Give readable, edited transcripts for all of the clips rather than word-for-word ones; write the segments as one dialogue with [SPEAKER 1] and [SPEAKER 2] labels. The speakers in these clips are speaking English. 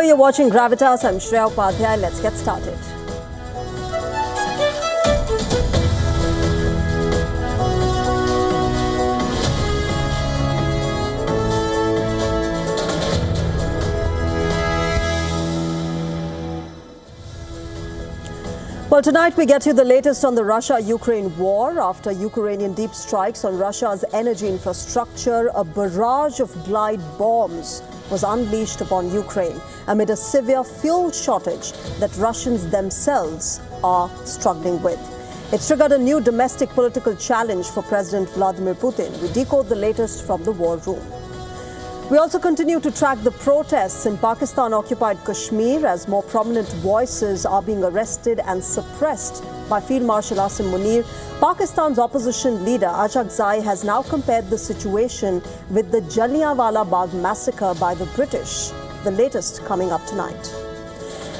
[SPEAKER 1] you're watching Gravitas. I'm Shreya Upadhyay. Let's get started. Well, tonight we get you the latest on the Russia-Ukraine war. After Ukrainian deep strikes on Russia's energy infrastructure, a barrage of glide bombs was unleashed upon Ukraine amid a severe fuel shortage that Russians themselves are struggling with. It's triggered a new domestic political challenge for President Vladimir Putin. We decode the latest from the war room. We also continue to track the protests in Pakistan-occupied Kashmir as more prominent voices are being arrested and suppressed by Field Marshal Asim Munir. Pakistan's opposition leader Achakzai has now compared the situation with the Jallianwala Bagh massacre by the British, the latest coming up tonight.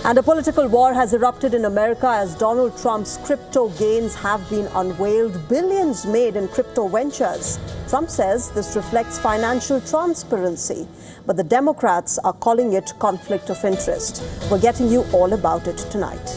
[SPEAKER 1] And a political war has erupted in America as Donald Trump's crypto gains have been unveiled, billions made in crypto ventures. Trump says this reflects financial transparency, but the Democrats are calling it conflict of interest. We're getting you all about it tonight.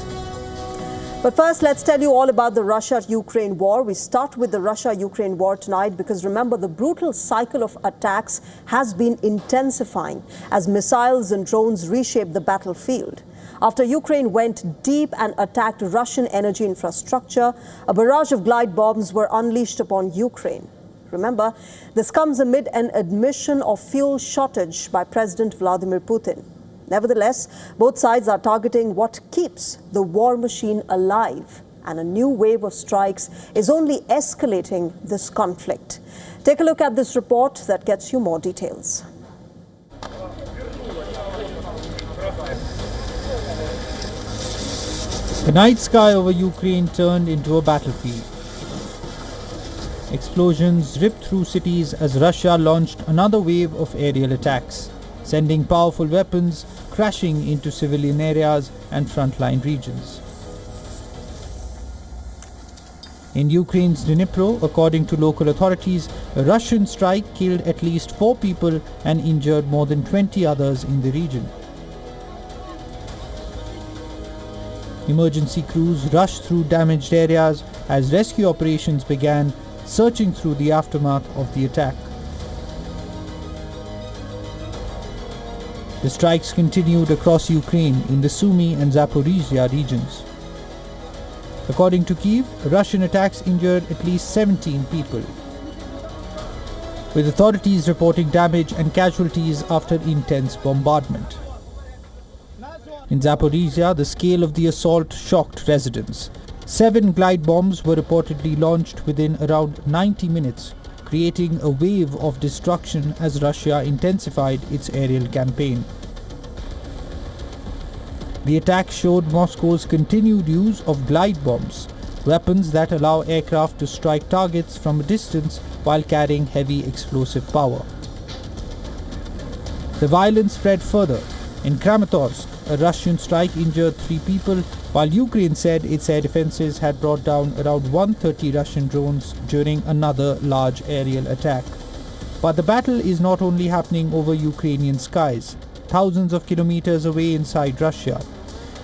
[SPEAKER 1] But first, let's tell you all about the Russia-Ukraine war. We start with the Russia-Ukraine war tonight because remember, the brutal cycle of attacks has been intensifying as missiles and drones reshape the battlefield. After Ukraine went deep and attacked Russian energy infrastructure, a barrage of glide bombs were unleashed upon Ukraine. Remember, this comes amid an admission of fuel shortage by President Vladimir Putin. Nevertheless, both sides are targeting what keeps the war machine alive, and a new wave of strikes is only escalating this conflict. Take a look at this report that gets you more details.
[SPEAKER 2] The night sky over Ukraine turned into a battlefield. Explosions ripped through cities as Russia launched another wave of aerial attacks, sending powerful weapons crashing into civilian areas and frontline regions. In Ukraine's Dnipro, according to local authorities, a Russian strike killed at least 4 people and injured more than 20 others in the region. Emergency crews rushed through damaged areas as rescue operations began, searching through the aftermath of the attack. The strikes continued across Ukraine in the Sumy and Zaporizhia regions. According to Kyiv, Russian attacks injured at least 17 people, with authorities reporting damage and casualties after intense bombardment. In Zaporizhia, the scale of the assault shocked residents. 7 glide bombs were reportedly launched within around 90 minutes, creating a wave of destruction as Russia intensified its aerial campaign. The attack showed Moscow's continued use of glide bombs, weapons that allow aircraft to strike targets from a distance while carrying heavy explosive power. The violence spread further. In Kramatorsk, a Russian strike injured 3 people, while Ukraine said its air defenses had brought down around 130 Russian drones during another large aerial attack. But the battle is not only happening over Ukrainian skies. Thousands of kilometers away inside Russia,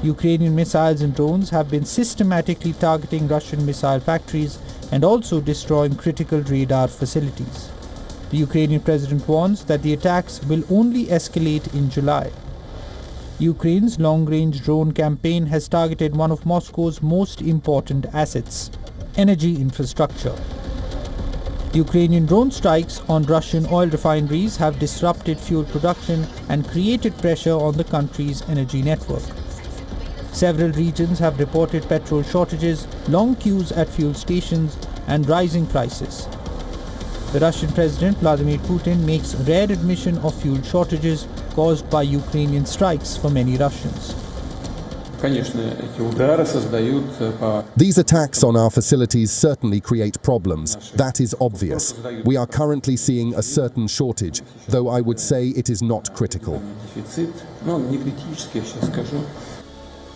[SPEAKER 2] Ukrainian missiles and drones have been systematically targeting Russian missile factories and also destroying critical radar facilities. The Ukrainian president warns that the attacks will only escalate in July. Ukraine's long-range drone campaign has targeted one of Moscow's most important assets, energy infrastructure. Ukrainian drone strikes on Russian oil refineries have disrupted fuel production and created pressure on the country's energy network. Several regions have reported petrol shortages, long queues at fuel stations, and rising prices. The Russian President Vladimir Putin makes rare admission of fuel shortages caused by Ukrainian strikes for many Russians.
[SPEAKER 3] These attacks on our facilities certainly create problems. That is obvious. We are currently seeing a certain shortage, though I would say it is not critical.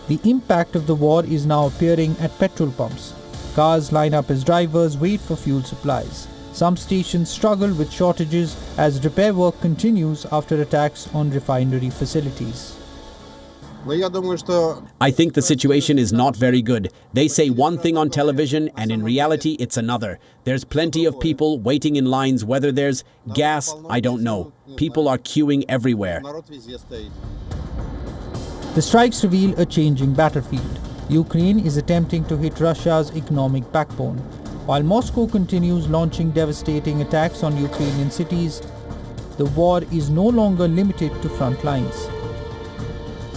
[SPEAKER 2] The impact of the war is now appearing at petrol pumps. Cars line up as drivers wait for fuel supplies. Some stations struggle with shortages as repair work continues after attacks on refinery facilities.
[SPEAKER 4] I think the situation is not very good. They say one thing on television and in reality it's another. There's plenty of people waiting in lines. Whether there's gas, I don't know. People are queuing everywhere.
[SPEAKER 2] The strikes reveal a changing battlefield. Ukraine is attempting to hit Russia's economic backbone, while Moscow continues launching devastating attacks on Ukrainian cities. The war is no longer limited to front lines.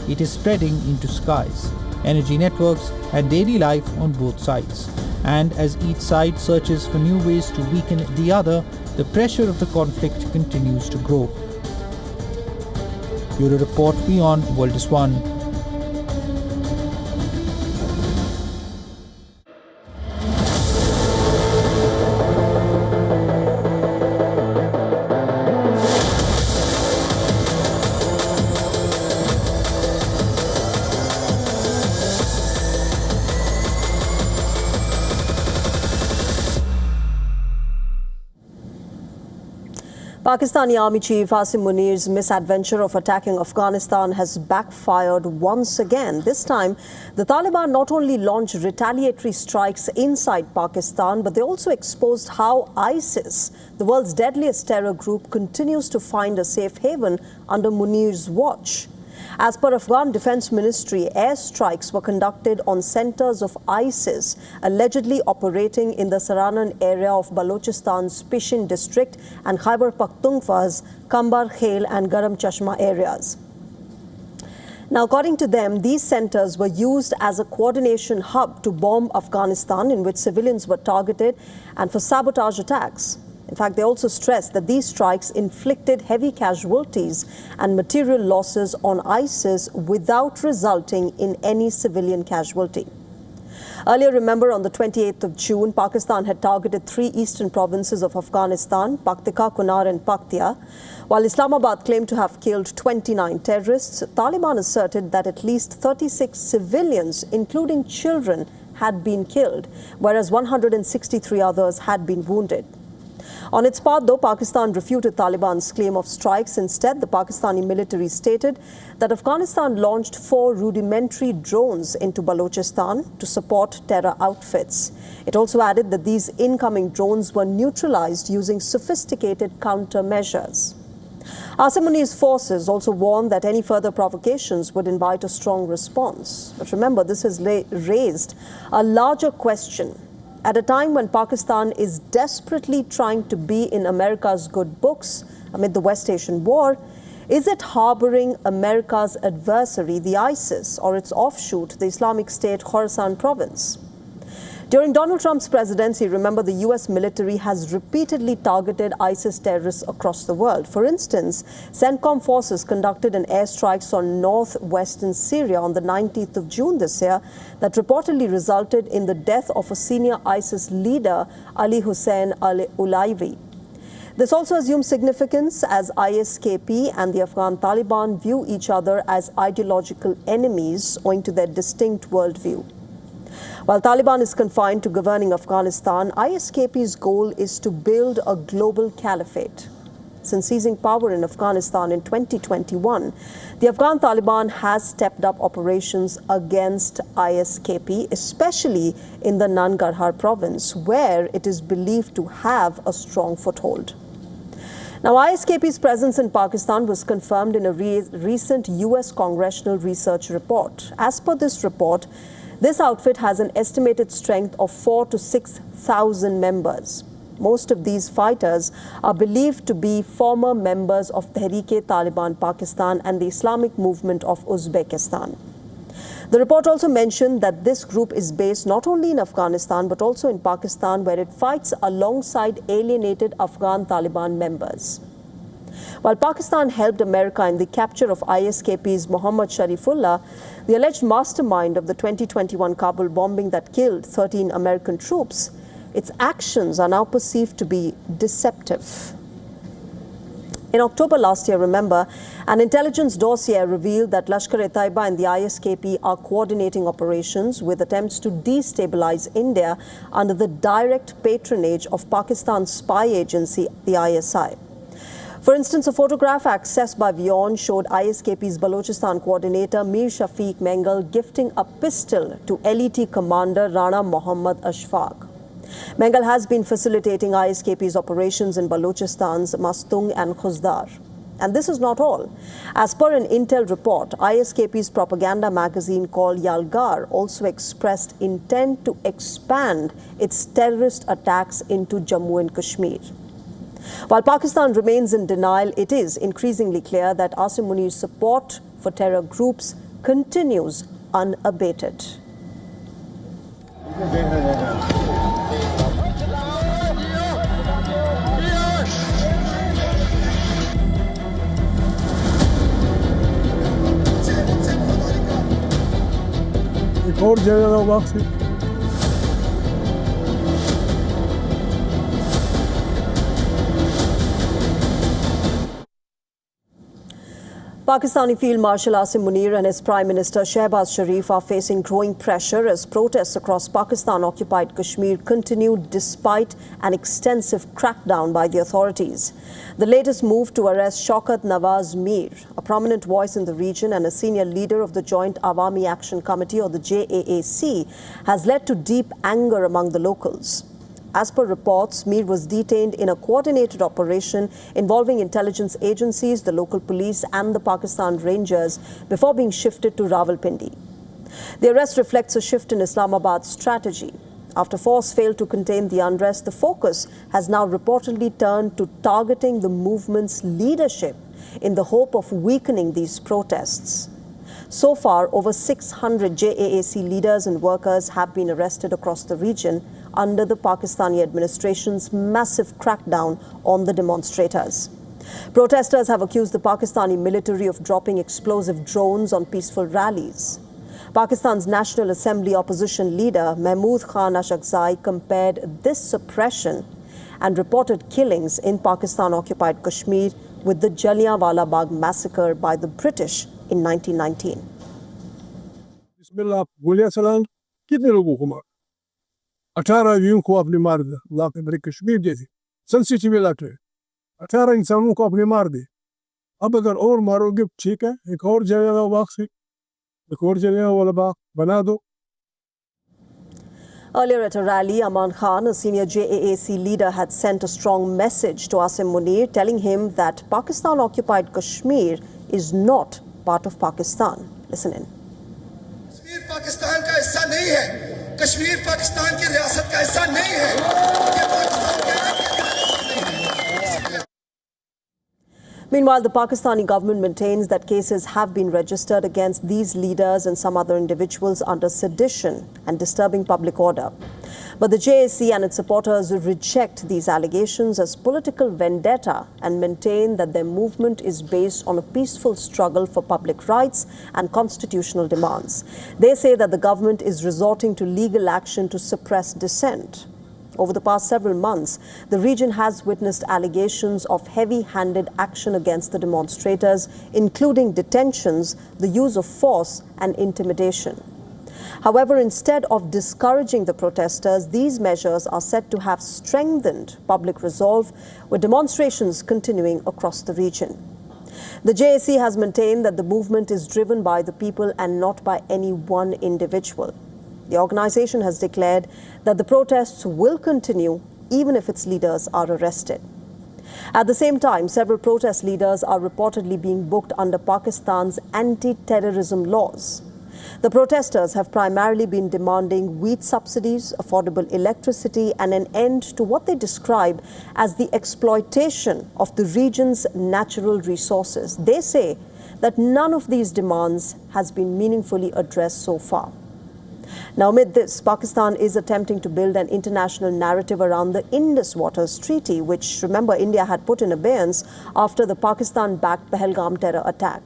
[SPEAKER 2] It is spreading into skies, energy networks, and daily life on both sides. And as each side searches for new ways to weaken the other, the pressure of the conflict continues to grow. Bureau Report, WION World is One.
[SPEAKER 1] Pakistani Army Chief Asim Munir's misadventure of attacking Afghanistan has backfired once again. This time, the Taliban not only launched retaliatory strikes inside Pakistan, but they also exposed how ISIS, the world's deadliest terror group, continues to find a safe haven under Munir's watch. As per Afghan Defense Ministry, airstrikes were conducted on centers of ISIS, allegedly operating in the Saranan area of Balochistan's Pishin district and Khyber Pakhtunkhwa's Kambar Khel and Garam Chashma areas. Now, according to them, these centers were used as a coordination hub to bomb Afghanistan, in which civilians were targeted, and for sabotage attacks. In fact, they also stressed that these strikes inflicted heavy casualties and material losses on ISIS without resulting in any civilian casualty. Earlier, remember, on the 28th of June, Pakistan had targeted 3 eastern provinces of Afghanistan, Paktika, Kunar and Paktia. While Islamabad claimed to have killed 29 terrorists, Taliban asserted that at least 36 civilians, including children, had been killed, whereas 163 others had been wounded. On its part, though, Pakistan refuted Taliban's claim of strikes. Instead, the Pakistani military stated that Afghanistan launched 4 rudimentary drones into Balochistan to support terror outfits. It also added that these incoming drones were neutralized using sophisticated countermeasures. Asim Munir's forces also warned that any further provocations would invite a strong response. But remember, this has raised a larger question. At a time when Pakistan is desperately trying to be in America's good books amid the West Asian war, is it harboring America's adversary, the ISIS, or its offshoot, the Islamic State Khorasan province? During Donald Trump's presidency, remember, the US military has repeatedly targeted ISIS terrorists across the world. For instance, CENTCOM forces conducted an airstrikes on northwestern Syria on the 19th of June this year that reportedly resulted in the death of a senior ISIS leader, Ali Hussein al-Ulaivi. This also assumes significance as ISKP and the Afghan Taliban view each other as ideological enemies owing to their distinct worldview. While Taliban is confined to governing Afghanistan, ISKP's goal is to build a global caliphate. Since seizing power in Afghanistan in 2021, the Afghan Taliban has stepped up operations against ISKP, especially in the Nangarhar province, where it is believed to have a strong foothold. Now, ISKP's presence in Pakistan was confirmed in a recent US Congressional Research report. As per this report, this outfit has an estimated strength of 4,000 to 6,000 members. Most of these fighters are believed to be former members of Tehreek-e-Taliban Pakistan and the Islamic Movement of Uzbekistan. The report also mentioned that this group is based not only in Afghanistan but also in Pakistan, where it fights alongside alienated Afghan Taliban members. While Pakistan helped America in the capture of ISKP's Mohammad Sharifullah, the alleged mastermind of the 2021 Kabul bombing that killed 13 American troops, its actions are now perceived to be deceptive. In October last year, remember, an intelligence dossier revealed that Lashkar-e-Taiba and the ISKP are coordinating operations with attempts to destabilize India under the direct patronage of Pakistan's spy agency, the ISI. For instance, a photograph accessed by WION showed ISKP's Balochistan coordinator Mir Shafiq Mengal gifting a pistol to LET commander Rana Mohammad Ashfaq. Mengal has been facilitating ISKP's operations in Balochistan's Mastung and Khuzdar. And this is not all. As per an intel report, ISKP's propaganda magazine called Yalgar also expressed intent to expand its terrorist attacks into Jammu and Kashmir. While Pakistan remains in denial, it is increasingly clear that Asim Munir's support for terror groups continues unabated. Pakistani Field Marshal Asim Munir and his Prime Minister Shehbaz Sharif are facing growing pressure as protests across Pakistan-occupied Kashmir continue despite an extensive crackdown by the authorities. The latest move to arrest Shaukat Nawaz Mir, a prominent voice in the region and a senior leader of the Joint Awami Action Committee, or the JAAC, has led to deep anger among the locals. As per reports, Mir was detained in a coordinated operation involving intelligence agencies, the local police and the Pakistan Rangers before being shifted to Rawalpindi. The arrest reflects a shift in Islamabad's strategy. After force failed to contain the unrest, the focus has now reportedly turned to targeting the movement's leadership in the hope of weakening these protests. So far, over 600 JAAC leaders and workers have been arrested across the region under the Pakistani administration's massive crackdown on the demonstrators. Protesters have accused the Pakistani military of dropping explosive drones on peaceful rallies. Pakistan's National Assembly opposition leader Mahmood Khan Ashaqzai compared this suppression and reported killings in Pakistan-occupied Kashmir with the Jallianwala Bagh massacre by the British in 1919.
[SPEAKER 5] Bismillah, गोलियां चलाएं कितने लोगों को मार 18 यूं को अपने मार दे अल्लाह के मेरे कश्मीर जैसी सेंसिटिव इलाके 18 इंसानों को अपने मार दे अब अगर और मारोगे ठीक है एक और जगह बाग से एक और जगह वाला बाग बना दो.
[SPEAKER 1] Earlier at a rally, Aman Khan, a senior JAAC leader, had sent a strong message to Asim Munir telling him that Pakistan-occupied Kashmir is not part of Pakistan. Listen in.
[SPEAKER 6] Kashmir Pakistan का हिस्सा नहीं है. कश्मीर पाकिस्तान की रियासत का हिस्सा नहीं है. ये पाकिस्तान का
[SPEAKER 1] Meanwhile, the Pakistani government maintains that cases have been registered against these leaders and some other individuals under sedition and disturbing public order. But the JAC and its supporters reject these allegations as political vendetta and maintain that their movement is based on a peaceful struggle for public rights and constitutional demands. They say that the government is resorting to legal action to suppress dissent. Over the past several months, the region has witnessed allegations of heavy-handed action against the demonstrators, including detentions, the use of force and intimidation. However, instead of discouraging the protesters, these measures are said to have strengthened public resolve, with demonstrations continuing across the region. The JAC has maintained that the movement is driven by the people and not by any one individual. The organization has declared that the protests will continue even if its leaders are arrested. At the same time, several protest leaders are reportedly being booked under Pakistan's anti-terrorism laws. The protesters have primarily been demanding wheat subsidies, affordable electricity, and an end to what they describe as the exploitation of the region's natural resources. They say that none of these demands has been meaningfully addressed so far. Now, amid this, Pakistan is attempting to build an international narrative around the Indus Waters Treaty, which, remember, India had put in abeyance after the Pakistan-backed Pahalgam terror attack.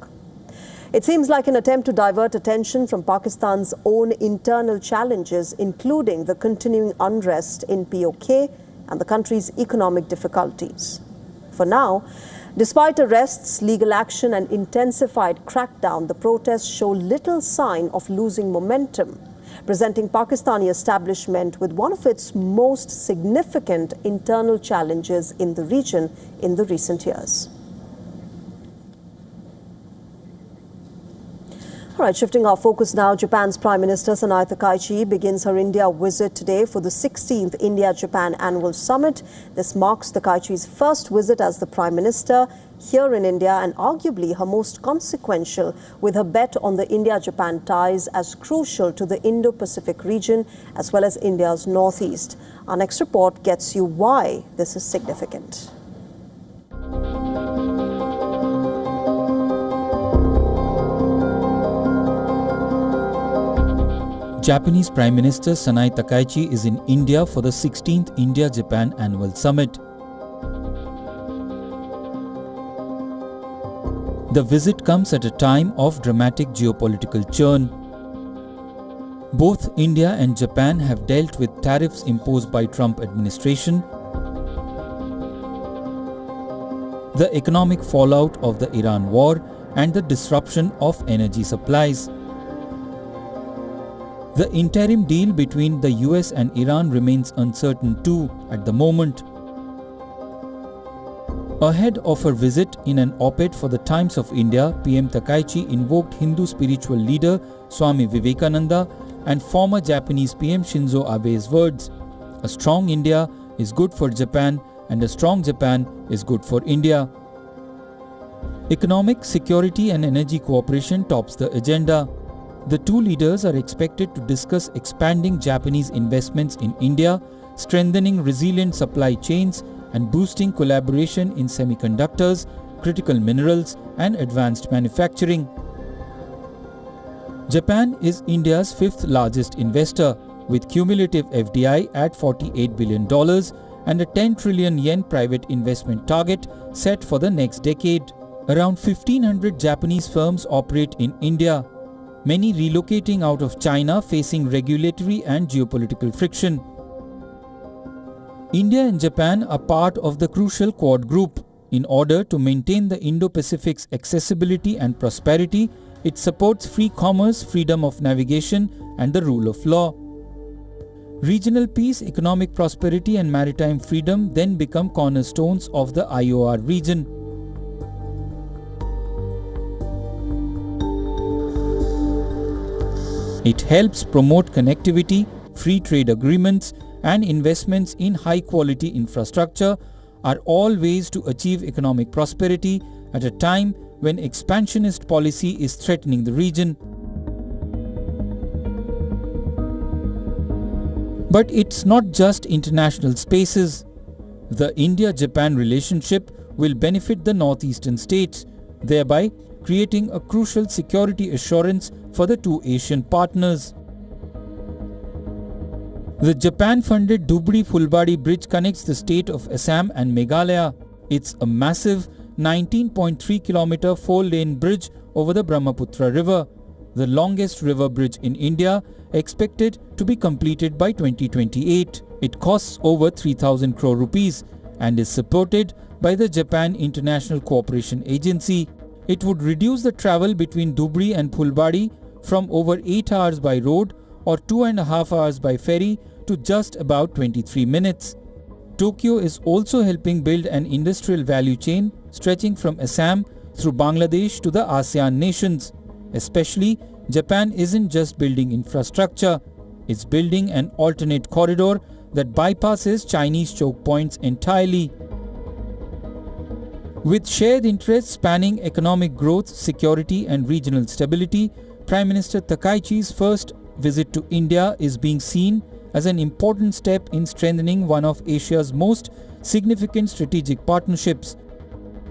[SPEAKER 1] It seems like an attempt to divert attention from Pakistan's own internal challenges, including the continuing unrest in POK and the country's economic difficulties. For now, despite arrests, legal action and intensified crackdown, the protests show little sign of losing momentum, presenting Pakistani establishment with one of its most significant internal challenges in the region in the recent years. All right, shifting our focus now, Japan's Prime Minister Sanae Takaichi begins her India visit today for the 16th India-Japan Annual Summit. This marks Takaichi's first visit as the Prime Minister here in India and arguably her most consequential, with her bet on the India-Japan ties as crucial to the Indo-Pacific region as well as India's northeast. Our next report gets you why this is significant.
[SPEAKER 2] Japanese Prime Minister Sanae Takaichi is in India for the 16th India-Japan Annual Summit. The visit comes at a time of dramatic geopolitical churn. Both India and Japan have dealt with tariffs imposed by Trump administration, the economic fallout of the Iran war, and the disruption of energy supplies. The interim deal between the US and Iran remains uncertain too at the moment. Ahead of her visit, in an op-ed for the Times of India, PM Takaichi invoked Hindu spiritual leader Swami Vivekananda and former Japanese PM Shinzo Abe's words, "A strong India is good for Japan and a strong Japan is good for India." Economic, security and energy cooperation tops the agenda. The two leaders are expected to discuss expanding Japanese investments in India, strengthening resilient supply chains, and boosting collaboration in semiconductors, critical minerals, and advanced manufacturing. Japan is India's fifth largest investor, with cumulative FDI at $48 billion and a 10 trillion yen private investment target set for the next decade. Around 1,500 Japanese firms operate in India, many relocating out of China, facing regulatory and geopolitical friction. India and Japan are part of the crucial Quad group. In order to maintain the Indo-Pacific's accessibility and prosperity, it supports free commerce, freedom of navigation, and the rule of law. Regional peace, economic prosperity, and maritime freedom then become cornerstones of the IOR region. It helps promote connectivity, free trade agreements, and investments in high-quality infrastructure are all ways to achieve economic prosperity at a time when expansionist policy is threatening the region. But it's not just international spaces. The India-Japan relationship will benefit the northeastern states, thereby creating a crucial security assurance for the two Asian partners. The Japan-funded Dhubri-Phulbari bridge connects the state of Assam and Meghalaya. It's a massive 19.3-kilometer four-lane bridge over the Brahmaputra River, the longest river bridge in India, expected to be completed by 2028. It costs over 3,000 crore rupees and is supported by the Japan International Cooperation Agency. It would reduce the travel between Dhubri and Phulbari from over 8 hours by road or 2.5 hours by ferry to just about 23 minutes. Tokyo is also helping build an industrial value chain stretching from Assam through Bangladesh to the ASEAN nations. Especially, Japan isn't just building infrastructure, it's building an alternate corridor that bypasses Chinese choke points entirely. With shared interests spanning economic growth, security and regional stability, Prime Minister Takaichi's first visit to India is being seen as an important step in strengthening one of Asia's most significant strategic partnerships.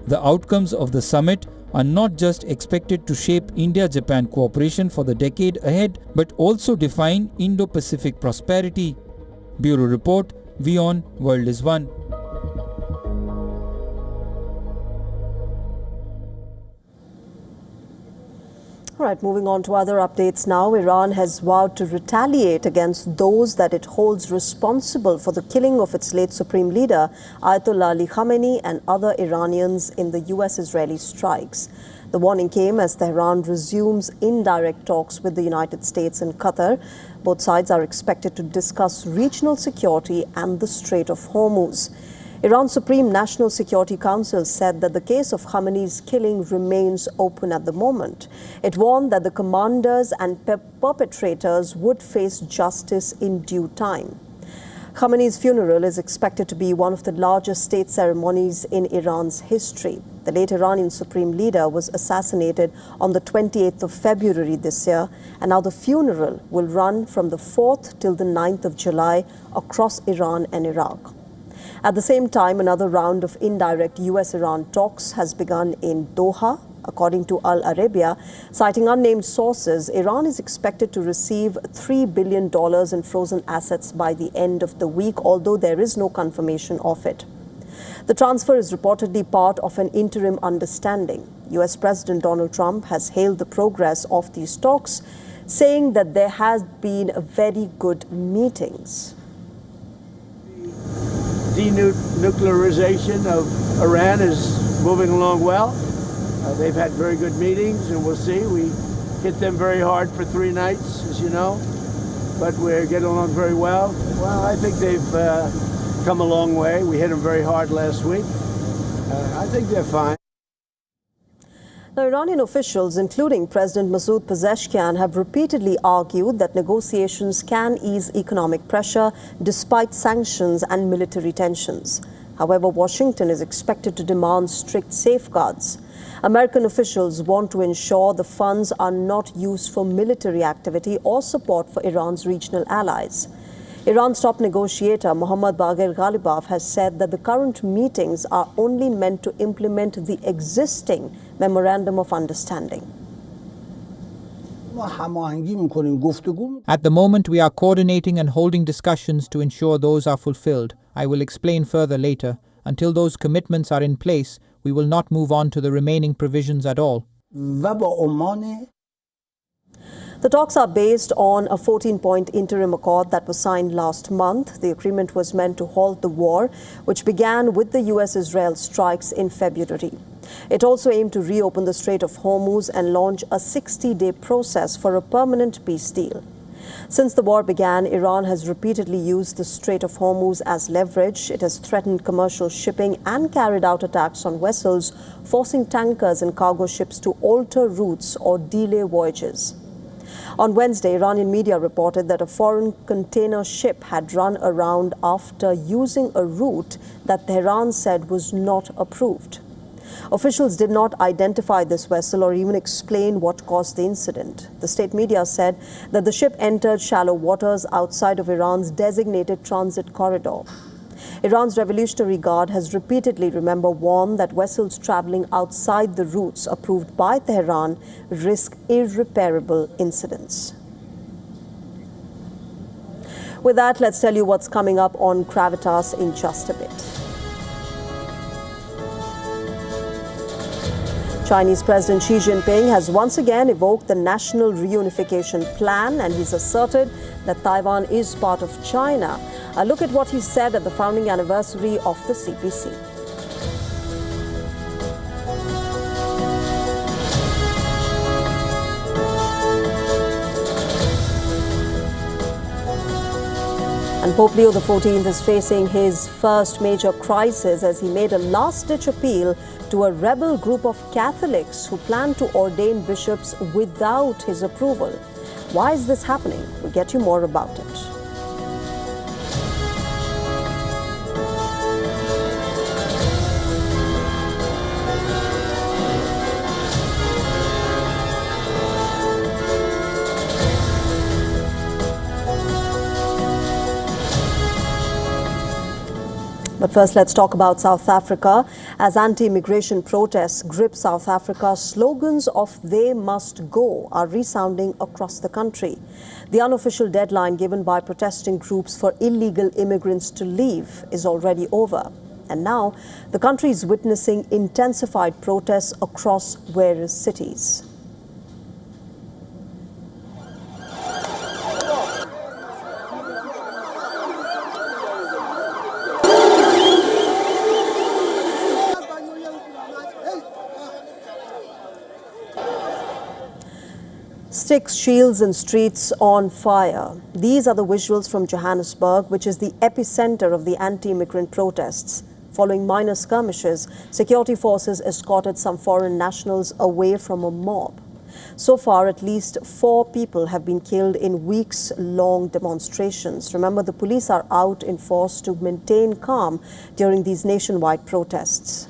[SPEAKER 2] The outcomes of the summit are not just expected to shape India-Japan cooperation for the decade ahead, but also define Indo-Pacific prosperity. Bureau Report, WION World is One.
[SPEAKER 1] All right, moving on to other updates now. Iran has vowed to retaliate against those that it holds responsible for the killing of its late supreme leader, Ayatollah Ali Khamenei, and other Iranians in the US-Israeli strikes. The warning came as Tehran resumes indirect talks with the United States and Qatar. Both sides are expected to discuss regional security and the Strait of Hormuz. Iran's Supreme National Security Council said that the case of Khamenei's killing remains open at the moment. It warned that the commanders and perpetrators would face justice in due time. Khamenei's funeral is expected to be one of the largest state ceremonies in Iran's history. The late Iranian supreme leader was assassinated on the 28th of February this year, and now the funeral will run from the 4th till the 9th of July across Iran and Iraq. At the same time, another round of indirect US-Iran talks has begun in Doha. According to Al Arabiya, citing unnamed sources, Iran is expected to receive $3 billion in frozen assets by the end of the week, although there is no confirmation of it. The transfer is reportedly part of an interim understanding. US President Donald Trump has hailed the progress of these talks, saying that there has been very good meetings.
[SPEAKER 7] Denuclearization of Iran is moving along well. They've had very good meetings, and we'll see. We hit them very hard for 3 nights, as you know, but we're getting along very well. Well, I think they've come a long way. We hit them very hard last week. I think they're fine.
[SPEAKER 1] Now, Iranian officials, including President Masoud Pezeshkian, have repeatedly argued that negotiations can ease economic pressure despite sanctions and military tensions. However, Washington is expected to demand strict safeguards. American officials want to ensure the funds are not used for military activity or support for Iran's regional allies. Iran's top negotiator, Mohammad Baghir Ghalibaf, has said that the current meetings are only meant to implement the existing Memorandum of Understanding.
[SPEAKER 2] At the moment, we are coordinating and holding discussions to ensure those are fulfilled. I will explain further later. Until those commitments are in place, we will not move on to the remaining provisions at all.
[SPEAKER 1] The talks are based on a 14-point interim accord that was signed last month. The agreement was meant to halt the war, which began with the US-Israel strikes in February. It also aimed to reopen the Strait of Hormuz and launch a 60-day process for a permanent peace deal. Since the war began, Iran has repeatedly used the Strait of Hormuz as leverage. It has threatened commercial shipping and carried out attacks on vessels, forcing tankers and cargo ships to alter routes or delay voyages. On Wednesday, Iranian media reported that a foreign container ship had run around after using a route that Tehran said was not approved. Officials did not identify this vessel or even explain what caused the incident. The state media said that the ship entered shallow waters outside of Iran's designated transit corridor. Iran's Revolutionary Guard has repeatedly, warned that vessels traveling outside the routes approved by Tehran risk irreparable incidents. With that, let's tell you what's coming up on Gravitas in just a bit. Chinese President Xi Jinping has once again evoked the National Reunification Plan, and he's asserted that Taiwan is part of China. A look at what he said at the founding anniversary of the CPC. And Pope Leo XIV is facing his first major crisis as he made a last-ditch appeal to a rebel group of Catholics who plan to ordain bishops without his approval. Why is this happening? We'll get you more about it. But first, let's talk about South Africa. As anti-immigration protests grip South Africa, slogans of "they must go" are resounding across the country. The unofficial deadline given by protesting groups for illegal immigrants to leave is already over. And now, the country is witnessing intensified protests across various cities. Sticks, shields and streets on fire. These are the visuals from Johannesburg, which is the epicenter of the anti-immigrant protests. Following minor skirmishes, security forces escorted some foreign nationals away from a mob. So far, at least 4 people have been killed in weeks-long demonstrations. Remember, the police are out in force to maintain calm during these nationwide protests.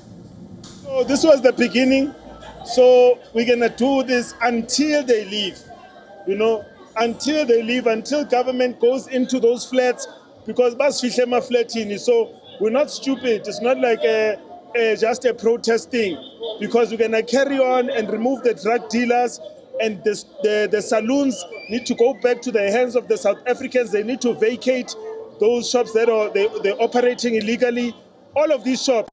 [SPEAKER 8] So this was the beginning. So we're going to do this until they leave, until they leave, until government goes into those flats, because basfihle flatini. So we're not stupid. It's not like just a protest thing, because we're going to carry on and remove the drug dealers, and the saloons need to go back to the hands of the South Africans. They need to vacate those shops that they're operating illegally, all of these shops.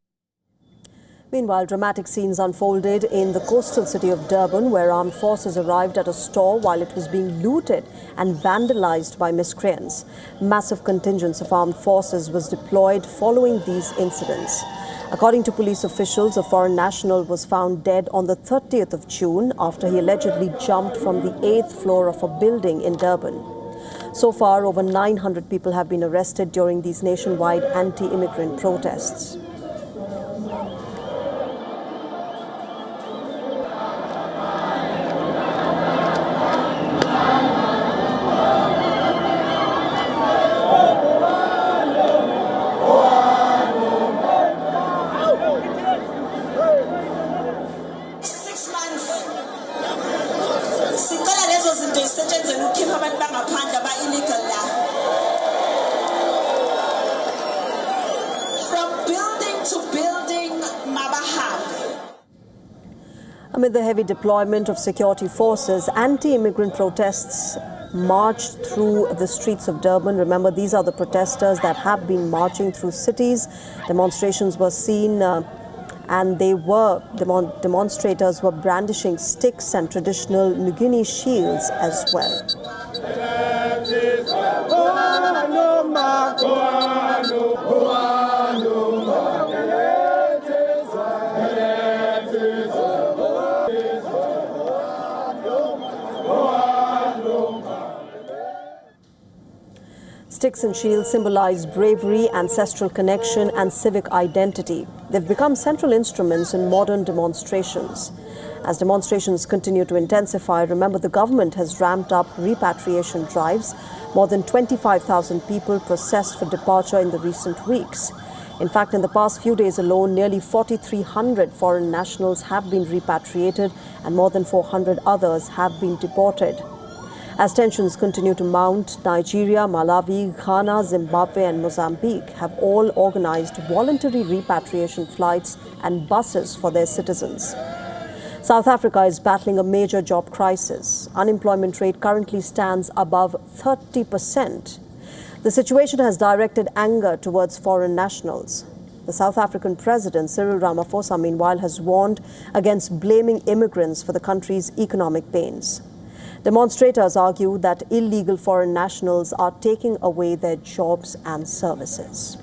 [SPEAKER 1] Meanwhile, dramatic scenes unfolded in the coastal city of Durban, where armed forces arrived at a store while it was being looted and vandalized by miscreants. Massive contingents of armed forces was deployed following these incidents. According to police officials, a foreign national was found dead on the 30th of June after he allegedly jumped from the 8th floor of a building in Durban. So far, over 900 people have been arrested during these nationwide anti-immigrant protests. Amid the heavy deployment of security forces, anti-immigrant protests marched through the streets of Durban. Remember, these are the protesters that have been marching through cities. Demonstrations were seen and demonstrators were brandishing sticks and traditional Nguni shields as well. Sticks and shields symbolize bravery, ancestral connection, and civic identity. They've become central instruments in modern demonstrations. As demonstrations continue to intensify, remember, the government has ramped up repatriation drives. More than 25,000 people processed for departure in the recent weeks. In fact, in the past few days alone, nearly 4,300 foreign nationals have been repatriated and more than 400 others have been deported. As tensions continue to mount, Nigeria, Malawi, Ghana, Zimbabwe and Mozambique have all organized voluntary repatriation flights and buses for their citizens. South Africa is battling a major job crisis. Unemployment rate currently stands above 30%. The situation has directed anger towards foreign nationals. The South African President, Cyril Ramaphosa, meanwhile, has warned against blaming immigrants for the country's economic pains. Demonstrators argue that illegal foreign nationals are taking away their jobs and services.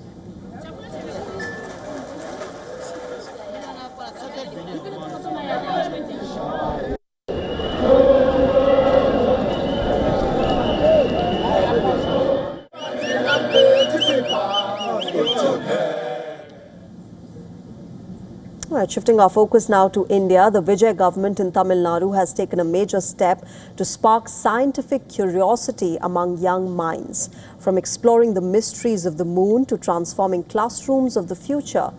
[SPEAKER 1] Right, shifting our focus now to India, the Vijay government in Tamil Nadu has taken a major step to spark scientific curiosity among young minds. From exploring the mysteries of the moon to transforming classrooms of the future,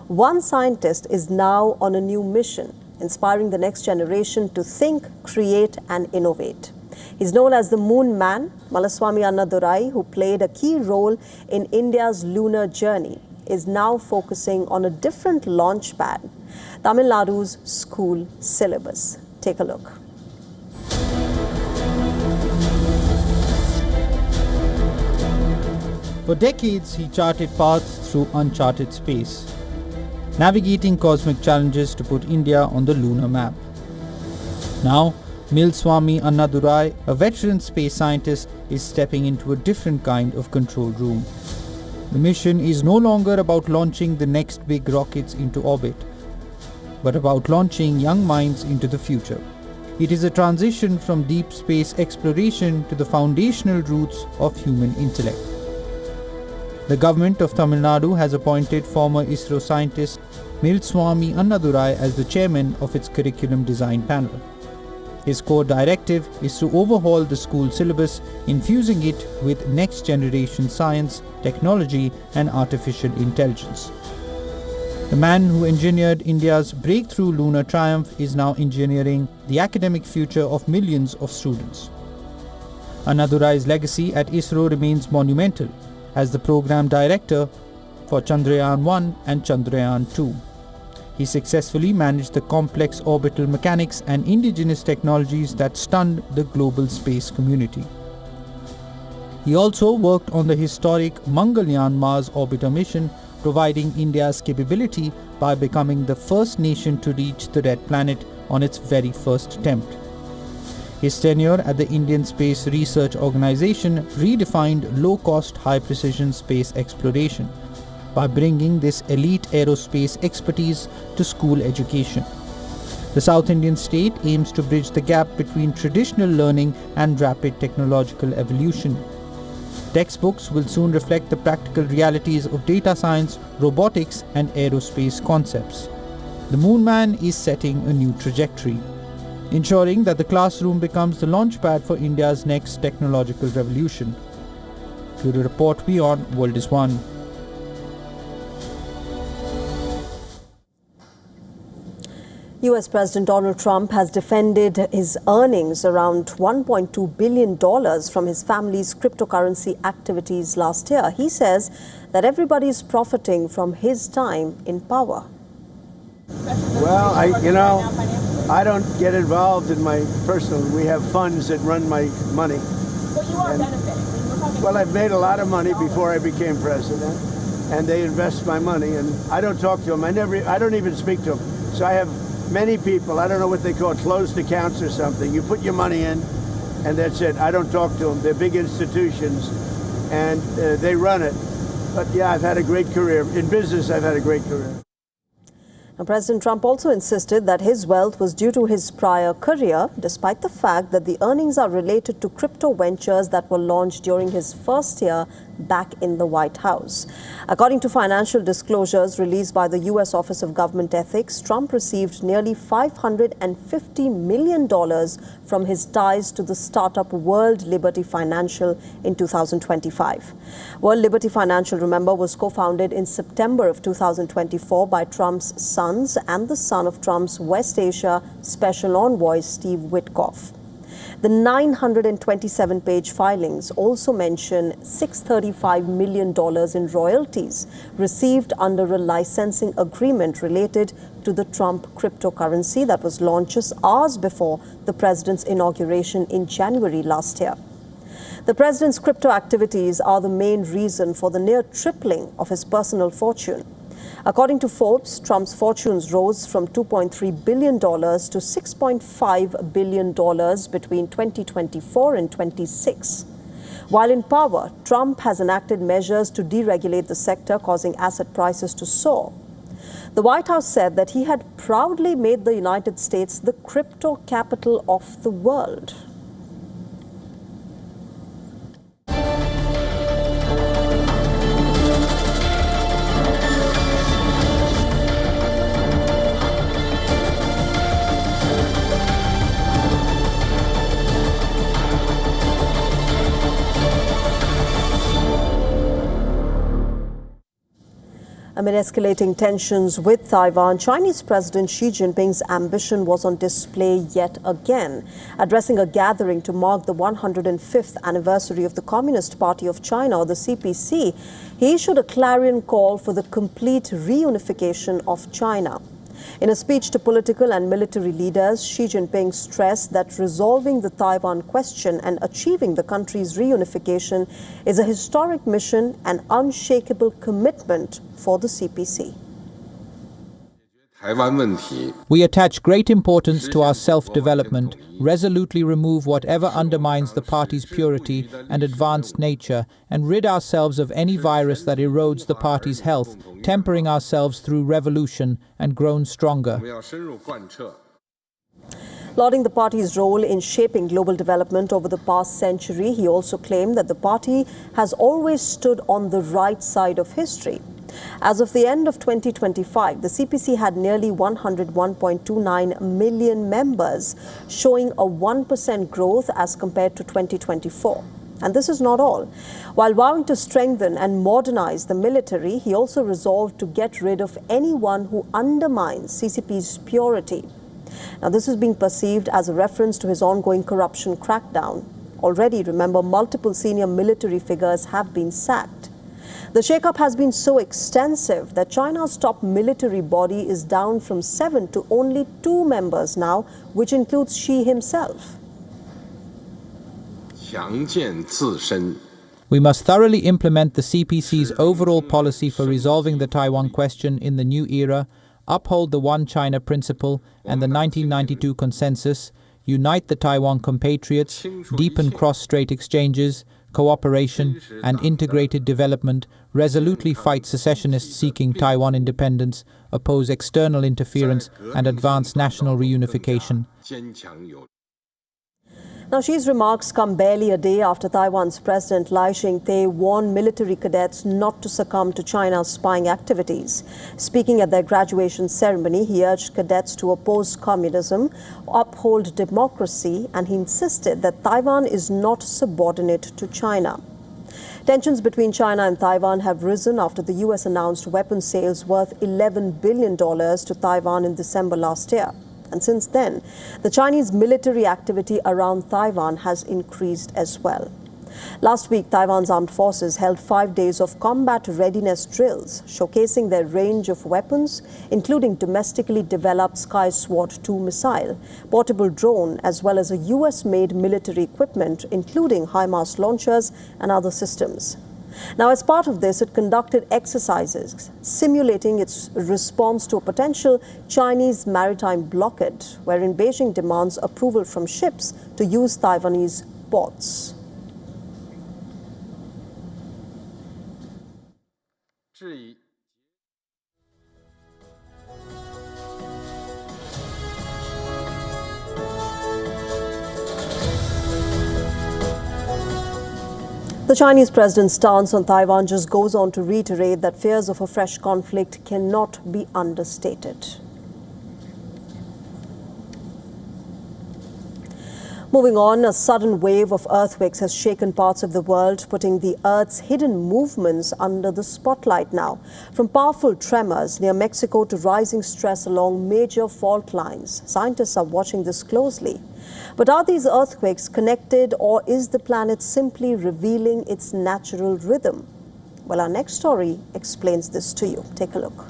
[SPEAKER 1] one scientist is now on a new mission, inspiring the next generation to think, create and innovate. He's known as the Moon Man. Malaswamy Annadurai, who played a key role in India's lunar journey, is now focusing on a different launch pad, Tamil Nadu's school syllabus. Take a look.
[SPEAKER 2] For decades, he charted paths through uncharted space, navigating cosmic challenges to put India on the lunar map. Now, Malaswamy Annadurai, a veteran space scientist, is stepping into a different kind of control room. The mission is no longer about launching the next big rockets into orbit, but about launching young minds into the future. It is a transition from deep space exploration to the foundational roots of human intellect. The government of Tamil Nadu has appointed former ISRO scientist Milswamy Annadurai as the chairman of its curriculum design panel. His core directive is to overhaul the school syllabus, infusing it with next-generation science, technology and artificial intelligence. The man who engineered India's breakthrough lunar triumph is now engineering the academic future of millions of students. Annadurai's legacy at ISRO remains monumental as the program director for Chandrayaan-1 and Chandrayaan-2. He successfully managed the complex orbital mechanics and indigenous technologies that stunned the global space community. He also worked on the historic Mangalyaan Mars orbiter mission, providing India's capability by becoming the first nation to reach the Red Planet on its very first attempt. His tenure at the Indian Space Research Organization redefined low-cost, high-precision space exploration by bringing this elite aerospace expertise to school education. The South Indian state aims to bridge the gap between traditional learning and rapid technological evolution. Textbooks will soon reflect the practical realities of data science, robotics and aerospace concepts. The Moon Man is setting a new trajectory, ensuring that the classroom becomes the launchpad for India's next technological revolution. Bureau Report, WION World is One.
[SPEAKER 1] US President Donald Trump has defended his earnings around $1.2 billion from his family's cryptocurrency activities last year. He says that everybody is profiting from his time in power.
[SPEAKER 7] Well, I don't get involved in my personal. We have funds that run my money.
[SPEAKER 9] But you are benefiting.
[SPEAKER 7] Well, I've made a lot of money before I became president, and they invest my money, and I don't talk to them. I don't even speak to them. So I have many people, I don't know what they call it, closed accounts or something. You put your money in, and that's it. I don't talk to them. They're big institutions, and they run it. But yeah, I've had a great career. In business, I've had a great career.
[SPEAKER 1] Now, President Trump also insisted that his wealth was due to his prior career, despite the fact that the earnings are related to crypto ventures that were launched during his first year back in the White House. According to financial disclosures released by the U.S. Office of Government Ethics, Trump received nearly $550 million from his ties to the startup World Liberty Financial in 2025. World Liberty Financial, remember, was co-founded in September of 2024 by Trump's sons and the son of Trump's West Asia Special Envoy, Steve Witkoff. The 927-page filings also mention $635 million in royalties received under a licensing agreement related to the Trump cryptocurrency that was launched just hours before the president's inauguration in January last year. The president's crypto activities are the main reason for the near tripling of his personal fortune. According to Forbes, Trump's fortunes rose from $2.3 billion to $6.5 billion between 2024 and 26. While in power, Trump has enacted measures to deregulate the sector, causing asset prices to soar. The White House said that he had proudly made the United States the crypto capital of the world. Amid escalating tensions with Taiwan, Chinese President Xi Jinping's ambition was on display yet again. Addressing a gathering to mark the 105th anniversary of the Communist Party of China, or the CPC, he issued a clarion call for the complete reunification of China. In a speech to political and military leaders, Xi Jinping stressed that resolving the Taiwan question and achieving the country's reunification is a historic mission and unshakable commitment for the CPC.
[SPEAKER 2] We attach great importance to our self-development, resolutely remove whatever undermines the party's purity and advanced nature, and rid ourselves of any virus that erodes the party's health, tempering ourselves through revolution and grown stronger.
[SPEAKER 1] Lauding the party's role in shaping global development over the past century, he also claimed that the party has always stood on the right side of history. As of the end of 2025, the CPC had nearly 101.29 million members, showing a 1% growth as compared to 2024. And this is not all. While vowing to strengthen and modernize the military, he also resolved to get rid of anyone who undermines CCP's purity. Now, this is being perceived as a reference to his ongoing corruption crackdown. Already, remember, multiple senior military figures have been sacked. The shakeup has been so extensive that China's top military body is down from 7 to only 2 members now, which includes Xi himself.
[SPEAKER 2] We must thoroughly implement the CPC's overall policy for resolving the Taiwan question in the new era, uphold the One China principle and the 1992 consensus, unite the Taiwan compatriots, deepen cross-strait exchanges, cooperation and integrated development, resolutely fight secessionists seeking Taiwan independence, oppose external interference and advance national reunification.
[SPEAKER 1] Now, Xi's remarks come barely a day after Taiwan's President Lai Ching-te warned military cadets not to succumb to China's spying activities. Speaking at their graduation ceremony, he urged cadets to oppose communism, uphold democracy, and he insisted that Taiwan is not subordinate to China. Tensions between China and Taiwan have risen after the U.S. announced weapons sales worth $11 billion to Taiwan in December last year. And since then, the Chinese military activity around Taiwan has increased as well. Last week, Taiwan's armed forces held 5 days of combat readiness drills, showcasing their range of weapons, including domestically developed Sky Sword 2 missile, portable drone, as well as a US-made military equipment, including HIMARS launchers and other systems. Now, as part of this, it conducted exercises simulating its response to a potential Chinese maritime blockade, wherein Beijing demands approval from ships to use Taiwanese ports. The Chinese president's stance on Taiwan just goes on to reiterate that fears of a fresh conflict cannot be understated. Moving on, a sudden wave of earthquakes has shaken parts of the world, putting the Earth's hidden movements under the spotlight now. From powerful tremors near Mexico to rising stress along major fault lines, scientists are watching this closely. But are these earthquakes connected, or is the planet simply revealing its natural rhythm? Well, our next story explains this to you. Take a look.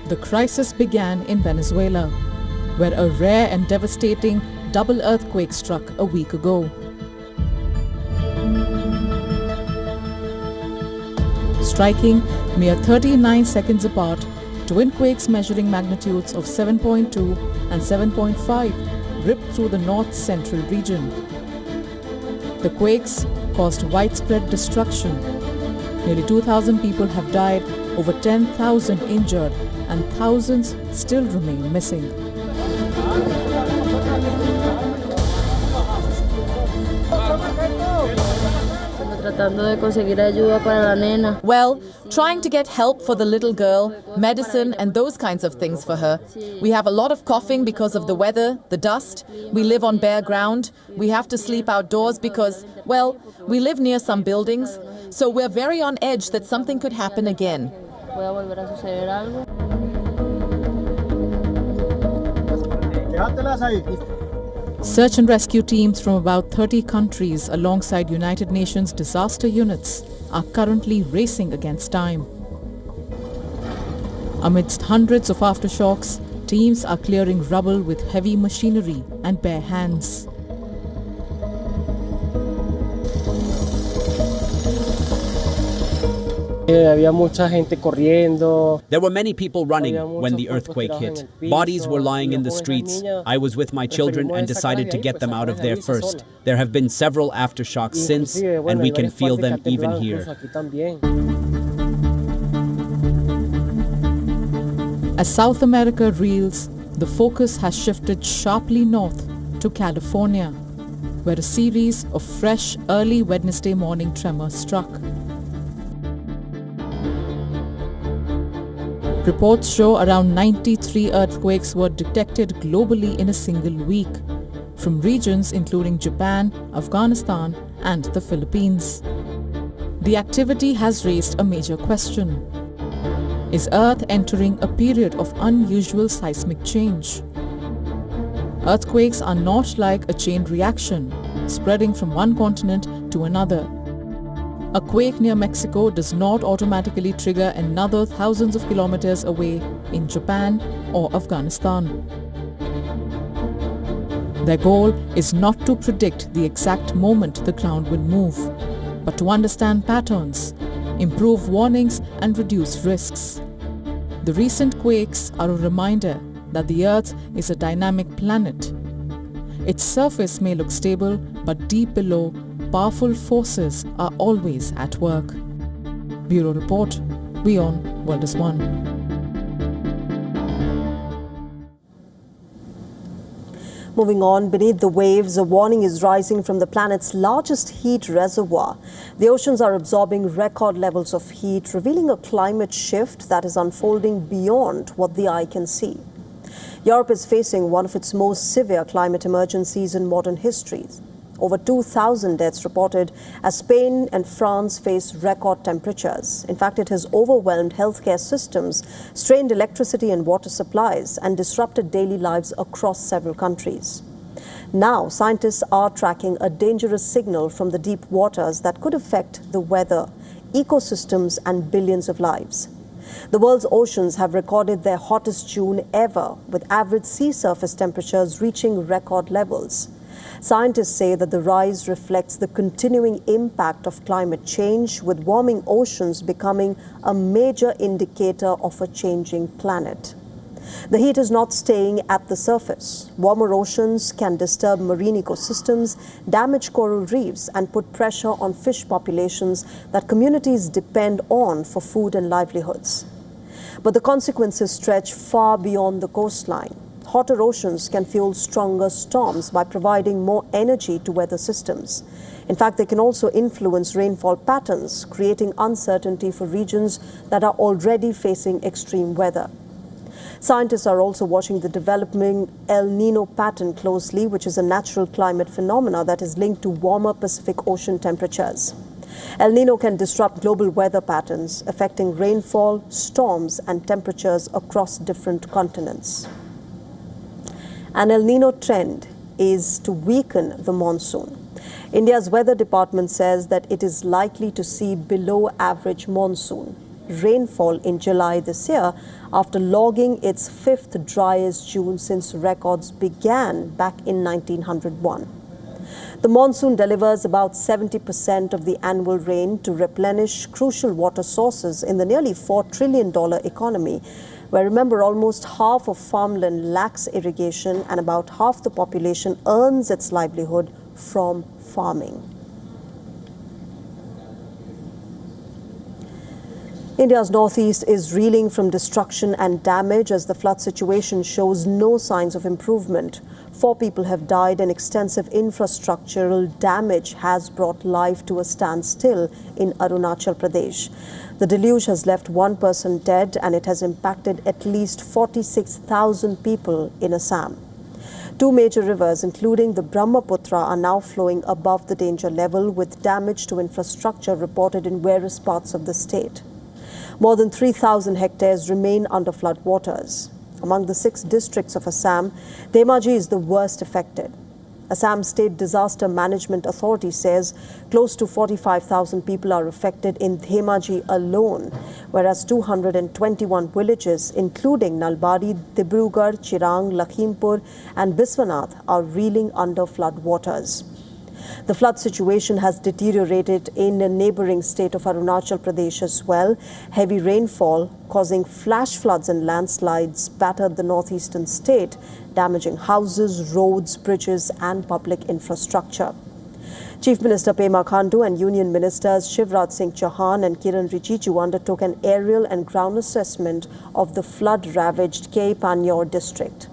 [SPEAKER 10] The crisis began in Venezuela, where a rare and devastating double earthquake struck a week ago. Striking mere 39 seconds apart, twin quakes measuring magnitudes of 7.2 and 7.5 ripped through the north-central region. The quakes caused widespread destruction. Nearly 2,000 people have died, over 10,000 injured, and thousands still remain missing.
[SPEAKER 11] Well, trying to get help for the little girl, medicine and those kinds of things for her. We have a lot of coughing because of the weather, the dust. We live on bare ground. We have to sleep outdoors because, well, we live near some buildings. So we're very on edge that something could happen again.
[SPEAKER 10] Search and rescue teams from about 30 countries alongside United Nations disaster units are currently racing against time. Amidst hundreds of aftershocks, teams are clearing rubble with heavy machinery and bare hands.
[SPEAKER 12] Había mucha gente corriendo.
[SPEAKER 4] There were many people running when the earthquake hit. Bodies were lying in the streets. I was with my children and decided to get them out of there first. There have been several aftershocks since, and we can feel them even here.
[SPEAKER 10] As South America reels, the focus has shifted sharply north to California, where a series of fresh early Wednesday morning tremors struck. Reports show around 93 earthquakes were detected globally in a single week, from regions including Japan, Afghanistan, and the Philippines. The activity has raised a major question. Is Earth entering a period of unusual seismic change? Earthquakes are not like a chain reaction, spreading from one continent to another. A quake near Mexico does not automatically trigger another thousands of kilometers away in Japan or Afghanistan. Their goal is not to predict the exact moment the ground will move, but to understand patterns, improve warnings, and reduce risks. The recent quakes are a reminder that the Earth is a dynamic planet. Its surface may look stable, but deep below, powerful forces are always at work. Bureau Report, WION World is One.
[SPEAKER 1] Moving on, beneath the waves, a warning is rising from the planet's largest heat reservoir. The oceans are absorbing record levels of heat, revealing a climate shift that is unfolding beyond what the eye can see. Europe is facing one of its most severe climate emergencies in modern history. Over 2,000 deaths reported as Spain and France face record temperatures. In fact, it has overwhelmed healthcare systems, strained electricity and water supplies, and disrupted daily lives across several countries. Now, scientists are tracking a dangerous signal from the deep waters that could affect the weather, ecosystems, and billions of lives. The world's oceans have recorded their hottest June ever, with average sea surface temperatures reaching record levels. Scientists say that the rise reflects the continuing impact of climate change, with warming oceans becoming a major indicator of a changing planet. The heat is not staying at the surface. Warmer oceans can disturb marine ecosystems, damage coral reefs, and put pressure on fish populations that communities depend on for food and livelihoods. But the consequences stretch far beyond the coastline. Hotter oceans can fuel stronger storms by providing more energy to weather systems. In fact, they can also influence rainfall patterns, creating uncertainty for regions that are already facing extreme weather. Scientists are also watching the developing El Nino pattern closely, which is a natural climate phenomena that is linked to warmer Pacific Ocean temperatures. El Nino can disrupt global weather patterns, affecting rainfall, storms, and temperatures across different continents. An El Nino trend is to weaken the monsoon. India's weather department says that it is likely to see below average monsoon rainfall in July this year, after logging its fifth driest June since records began back in 1901. The monsoon delivers about 70% of the annual rain to replenish crucial water sources in the nearly $4 trillion economy, where, remember, almost half of farmland lacks irrigation and about half the population earns its livelihood from farming. India's northeast is reeling from destruction and damage as the flood situation shows no signs of improvement. 4 people have died and extensive infrastructural damage has brought life to a standstill in Arunachal Pradesh. The deluge has left 1 person dead and it has impacted at least 46,000 people in Assam. 2 major rivers, including the Brahmaputra, are now flowing above the danger level, with damage to infrastructure reported in various parts of the state. More than 3,000 hectares remain under flood waters. Among the 6 districts of Assam, Dhemaji is the worst affected. Assam State Disaster Management Authority says close to 45,000 people are affected in Dhemaji alone, whereas 221 villages, including Nalbari, Dibrugarh, Chirang, Lakhimpur, and Biswanath, are reeling under flood waters. The flood situation has deteriorated in the neighboring state of Arunachal Pradesh as well. Heavy rainfall causing flash floods and landslides battered the northeastern state, damaging houses, roads, bridges and public infrastructure. Chief Minister Pema Khandu and Union Ministers Shivraj Singh Chauhan and Kiran Rijiju undertook an aerial and ground assessment of the flood-ravaged K. Panyur district.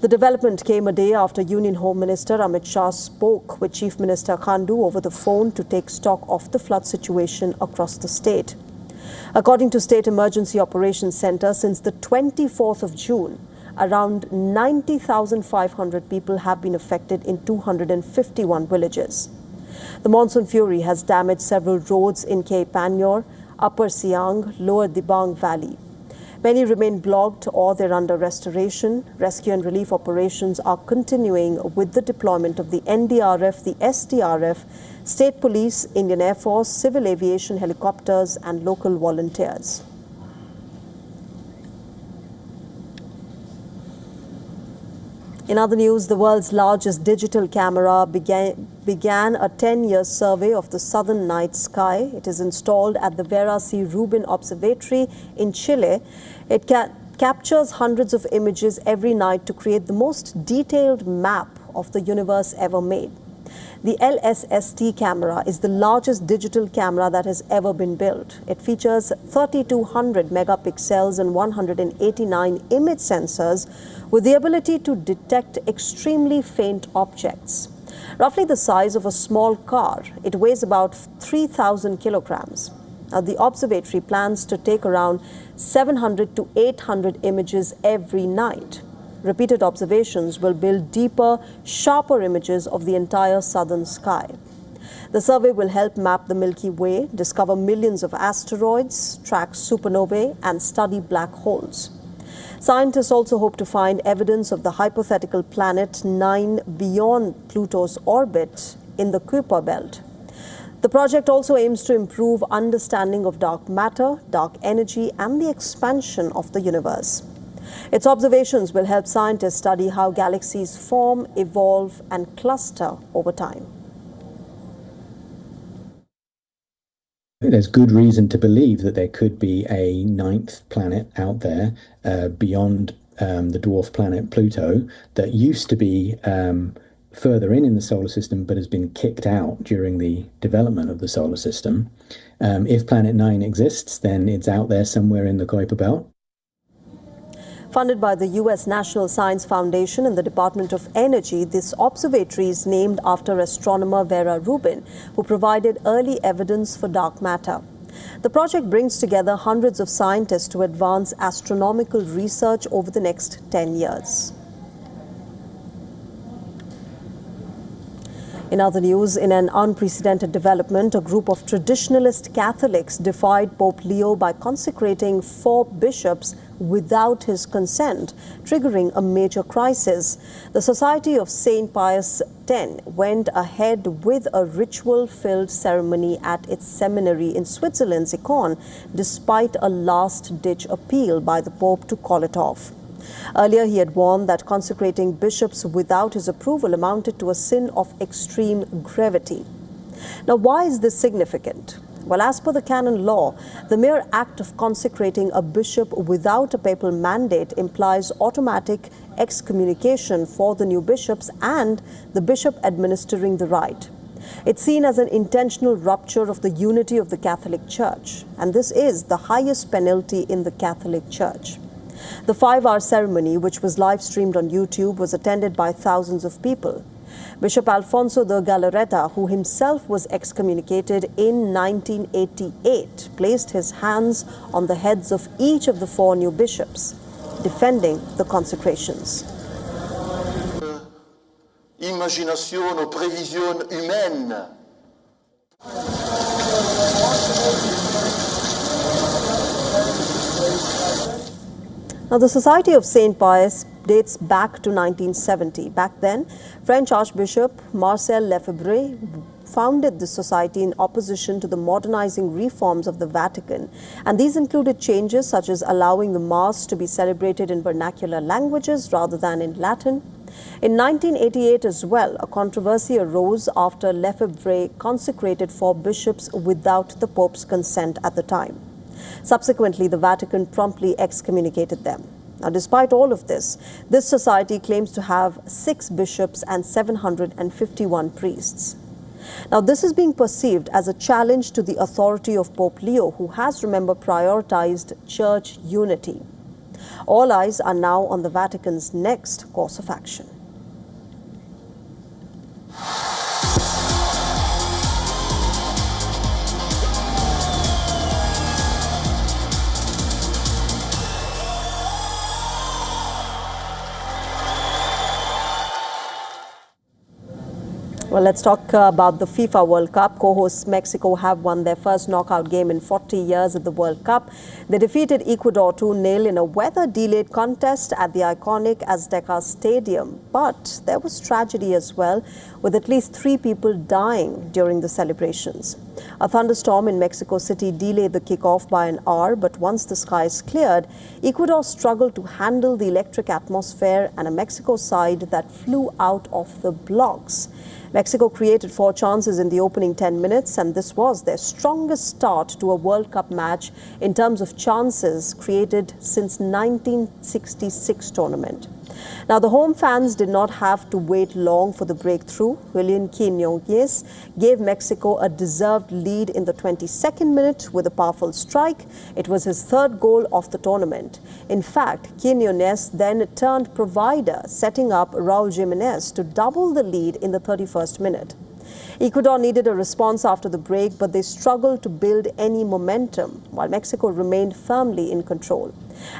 [SPEAKER 1] The development came a day after Union Home Minister Amit Shah spoke with Chief Minister Khandu over the phone to take stock of the flood situation across the state. According to State Emergency Operations Centre, since the 24th of June, around 90,500 people have been affected in 251 villages. The monsoon fury has damaged several roads in K. Panyur, Upper Siang, Lower Dibang Valley. Many remain blocked or they're under restoration. Rescue and relief operations are continuing with the deployment of the NDRF, the SDRF, State Police, Indian Air Force, Civil Aviation helicopters and local volunteers. In other news, the world's largest digital camera began a 10-year survey of the southern night sky. It is installed at the Vera C. Rubin Observatory in Chile. It captures hundreds of images every night to create the most detailed map of the universe ever made. The LSST camera is the largest digital camera that has ever been built. It features 3,200 megapixels and 189 image sensors with the ability to detect extremely faint objects. Roughly the size of a small car, it weighs about 3,000 kilograms. Now, the observatory plans to take around 700 to 800 images every night. Repeated observations will build deeper, sharper images of the entire southern sky. The survey will help map the Milky Way, discover millions of asteroids, track supernovae, and study black holes. Scientists also hope to find evidence of the hypothetical planet 9 beyond Pluto's orbit in the Kuiper belt. The project also aims to improve understanding of dark matter, dark energy, and the expansion of the universe. Its observations will help scientists study how galaxies form, evolve, and cluster over time.
[SPEAKER 13] There's good reason to believe that there could be a ninth planet out there beyond the dwarf planet Pluto that used to be further in the solar system but has been kicked out during the development of the solar system. If Planet 9 exists, then it's out there somewhere in the Kuiper belt.
[SPEAKER 1] Funded by the U.S. National Science Foundation and the Department of Energy, this observatory is named after astronomer Vera Rubin, who provided early evidence for dark matter. The project brings together hundreds of scientists to advance astronomical research over the next 10 years. In other news, in an unprecedented development, a group of traditionalist Catholics defied Pope Leo by consecrating 4 bishops without his consent, triggering a major crisis. The Society of St. Pius X went ahead with a ritual-filled ceremony at its seminary in Switzerland's Econ, despite a last-ditch appeal by the Pope to call it off. Earlier, he had warned that consecrating bishops without his approval amounted to a sin of extreme gravity. Now, why is this significant? Well, as per the canon law, the mere act of consecrating a bishop without a papal mandate implies automatic excommunication for the new bishops and the bishop administering the rite. It's seen as an intentional rupture of the unity of the Catholic Church, and this is the highest penalty in the Catholic Church. The 5-hour ceremony, which was live-streamed on YouTube, was attended by thousands of people. Bishop Alfonso de Galarreta, who himself was excommunicated in 1988, placed his hands on the heads of each of the 4 new bishops, defending the consecrations.
[SPEAKER 14] Imagination ou prévision humaine.
[SPEAKER 1] Now, the Society of St. Pius dates back to 1970. Back then, French Archbishop Marcel Lefebvre founded the society in opposition to the modernizing reforms of the Vatican. And these included changes such as allowing the Mass to be celebrated in vernacular languages rather than in Latin. In 1988 as well, a controversy arose after Lefebvre consecrated 4 bishops without the Pope's consent at the time. Subsequently, the Vatican promptly excommunicated them. Now, despite all of this society claims to have 6 bishops and 751 priests. Now, this is being perceived as a challenge to the authority of Pope Leo, who has, remember, prioritized church unity. All eyes are now on the Vatican's next course of action. Well, let's talk about the FIFA World Cup. Co-hosts Mexico have won their first knockout game in 40 years at the World Cup. They defeated Ecuador 2-0 in a weather-delayed contest at the iconic Azteca Stadium. But there was tragedy as well, with at least 3 people dying during the celebrations. A thunderstorm in Mexico City delayed the kickoff by an hour, but once the skies cleared, Ecuador struggled to handle the electric atmosphere and a Mexico side that flew out of the blocks. Mexico created 4 chances in the opening 10 minutes, and this was their strongest start to a World Cup match in terms of chances created since 1966 tournament. Now, the home fans did not have to wait long for the breakthrough. Julian Quinones gave Mexico a deserved lead in the 22nd minute with a powerful strike. It was his 3rd goal of the tournament. In fact, Quinones then turned provider, setting up Raul Jimenez to double the lead in the 31st minute. Ecuador needed a response after the break, but they struggled to build any momentum, while Mexico remained firmly in control.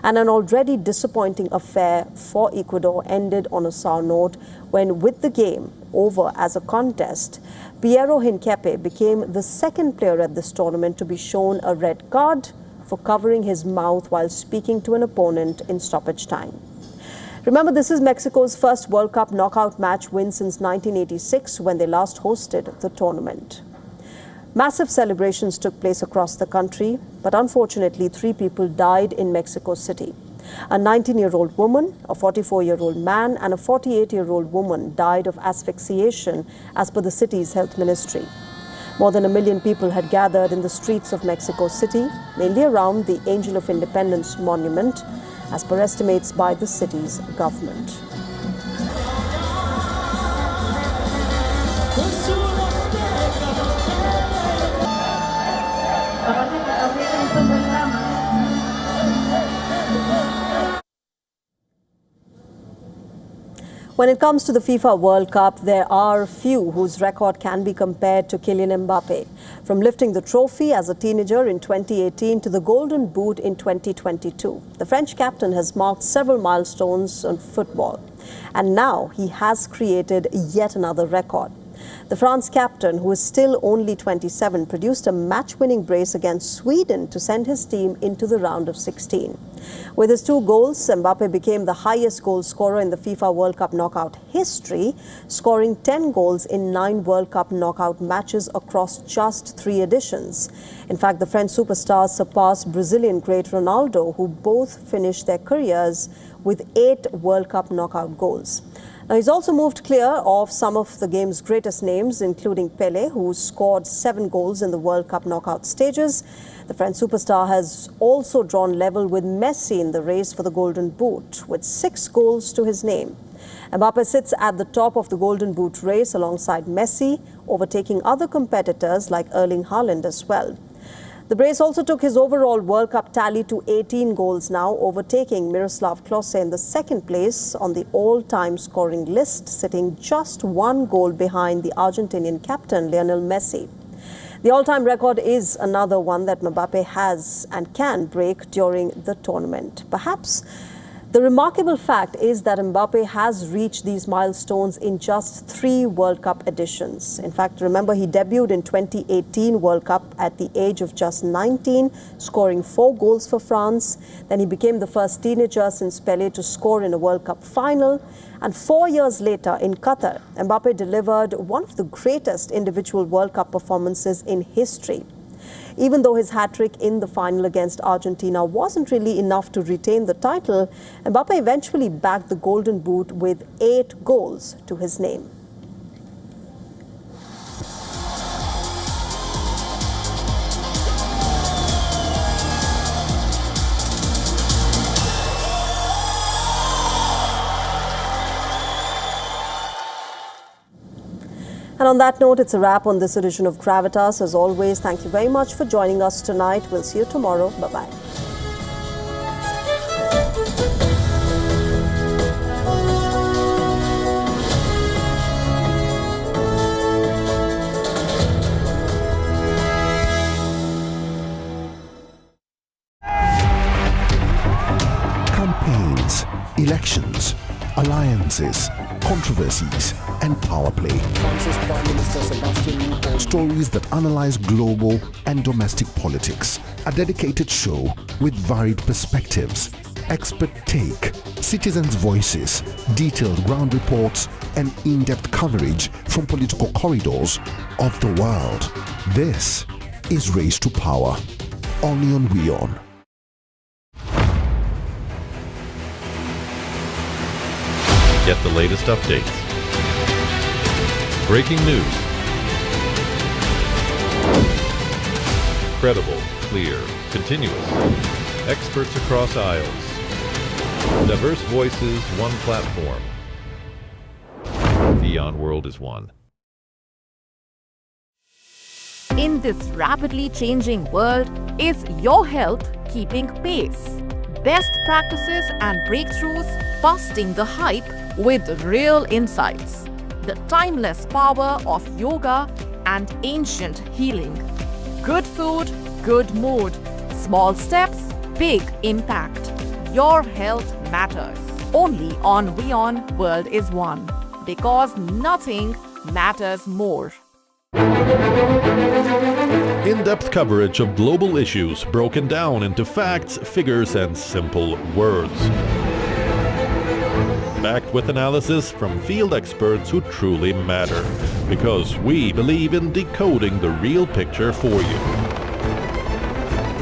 [SPEAKER 1] And an already disappointing affair for Ecuador ended on a sour note when, with the game over as a contest, Piero Hincapié became the 2nd player at this tournament to be shown a red card for covering his mouth while speaking to an opponent in stoppage time. Remember, this is Mexico's first World Cup knockout match win since 1986, when they last hosted the tournament. Massive celebrations took place across the country, but unfortunately 3 people died in Mexico City. A 19-year-old woman, a 44-year-old man, and a 48-year-old woman died of asphyxiation, as per the city's health ministry. More than 1 million people had gathered in the streets of Mexico City, mainly around the Angel of Independence monument, as per estimates by the city's government. When it comes to the FIFA World Cup, there are few whose record can be compared to Kylian Mbappé. From lifting the trophy as a teenager in 2018 to the Golden Boot in 2022, the French captain has marked several milestones in football. And now he has created yet another record. The France captain, who is still only 27, produced a match-winning brace against Sweden to send his team into the round of 16. With his 2 goals, Mbappé became the highest goal scorer in the FIFA World Cup knockout history, scoring 10 goals in 9 World Cup knockout matches across just 3 editions. In fact, the French superstar surpassed Brazilian great Ronaldo, who both finished their careers with 8 World Cup knockout goals. Now, he's also moved clear of some of the game's greatest names, including Pelé, who scored 7 goals in the World Cup knockout stages. The French superstar has also drawn level with Messi in the race for the Golden Boot, with 6 goals to his name. Mbappé sits at the top of the Golden Boot race alongside Messi, overtaking other competitors like Erling Haaland as well. The brace also took his overall World Cup tally to 18 goals now, overtaking Miroslav Klose in the 2nd place on the all-time scoring list, sitting just 1 goal behind the Argentinian captain Lionel Messi. The all-time record is another one that Mbappé has and can break during the tournament. Perhaps the remarkable fact is that Mbappé has reached these milestones in just 3 World Cup editions. In fact, remember, he debuted in 2018 World Cup at the age of just 19, scoring 4 goals for France. Then he became the first teenager since Pelé to score in a World Cup final. And 4 years later in Qatar, Mbappé delivered one of the greatest individual World Cup performances in history. Even though his hat-trick in the final against Argentina wasn't really enough to retain the title, Mbappe eventually bagged the Golden Boot with 8 goals to his name. And on that note, it's a wrap on this edition of Gravitas. As always, thank you very much for joining us tonight. We'll see you tomorrow. Bye-bye.
[SPEAKER 15] Campaigns, elections, alliances, controversies, and power play. Stories that analyze global and domestic politics. A dedicated show with varied perspectives, expert take, citizens' voices, detailed ground reports, and in-depth coverage from political corridors of the world. This is Race to Power, only on WION.
[SPEAKER 16] Get the latest updates. Breaking news. Credible, clear, continuous. Experts across aisles. Diverse voices, one platform. WION World is one.
[SPEAKER 17] In this rapidly changing world, is your health keeping pace? Best practices and breakthroughs, busting the hype with real insights. The timeless power of yoga and ancient healing. Good food, good mood. Small steps, big impact. Your health matters. Only on WION World is One. Because nothing matters more.
[SPEAKER 16] In-depth coverage of global issues broken down into facts, figures, and simple words. Backed with analysis from field experts who truly matter, because we believe in decoding the real picture for you.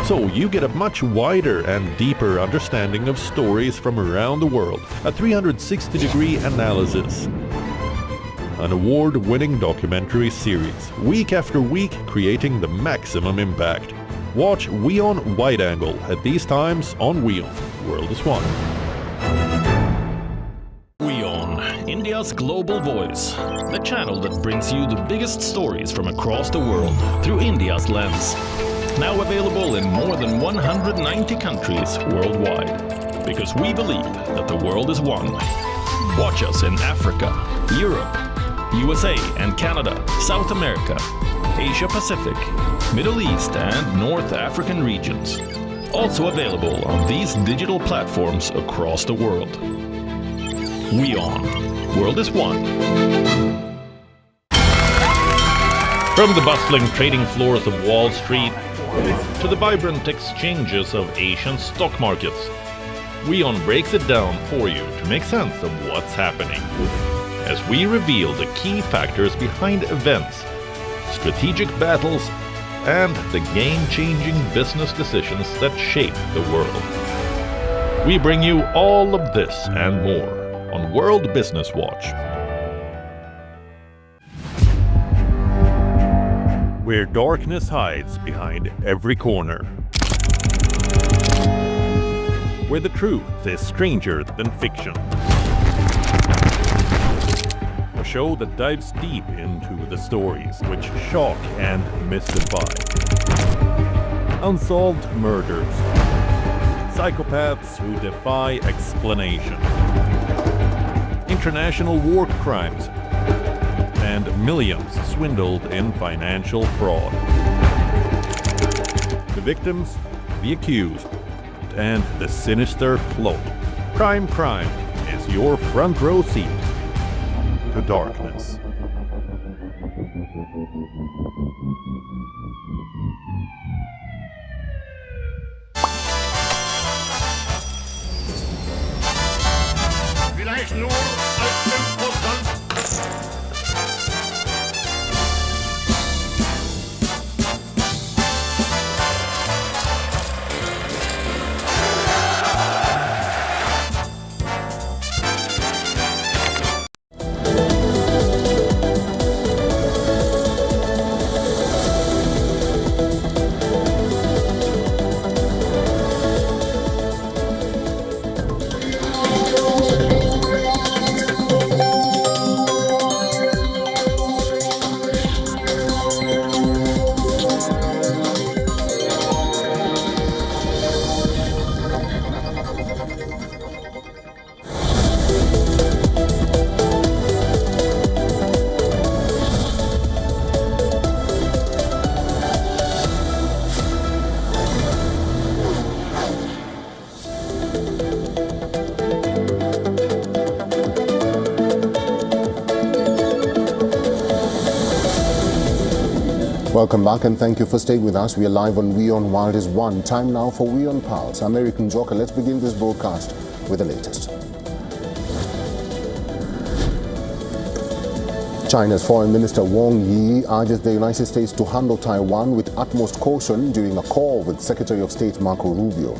[SPEAKER 16] So you get a much wider and deeper understanding of stories from around the world, a 360-degree analysis. An award-winning documentary series, week after week creating the maximum impact. Watch WION Wide Angle at these times on WION World is One.
[SPEAKER 18] WION, India's global voice. The channel that brings you the biggest stories from across the world through India's lens. Now available in more than 190 countries worldwide. Because we believe that the world is one. Watch us in Africa, Europe, USA and Canada, South America, Asia Pacific, Middle East and North African regions. Also available on these digital platforms across the world. WION, World is One. From the bustling trading floors of Wall Street to the vibrant exchanges of Asian stock markets, WION breaks it down for you to make sense of what's happening. As we reveal the key factors behind events, strategic battles, and the game-changing business decisions that shape the world. We bring you all of this and more on World Business Watch.
[SPEAKER 16] Where darkness hides behind every corner. Where the truth is stranger than fiction. A show that dives deep into the stories which shock and mystify. Unsolved murders. Psychopaths who defy explanation. International war crimes. And millions swindled in financial fraud. The victims, the accused, and the sinister plot. Crime is your front row seat to darkness.
[SPEAKER 19] Vielleicht nur als Impostant.
[SPEAKER 3] Welcome back and thank you for staying with us. We are live on WION World is One. Time now for WION Pulse. American Joker, let's begin this broadcast with the latest. China's Foreign Minister Wang Yi urges the United States to handle Taiwan with utmost caution during a call with Secretary of State Marco Rubio.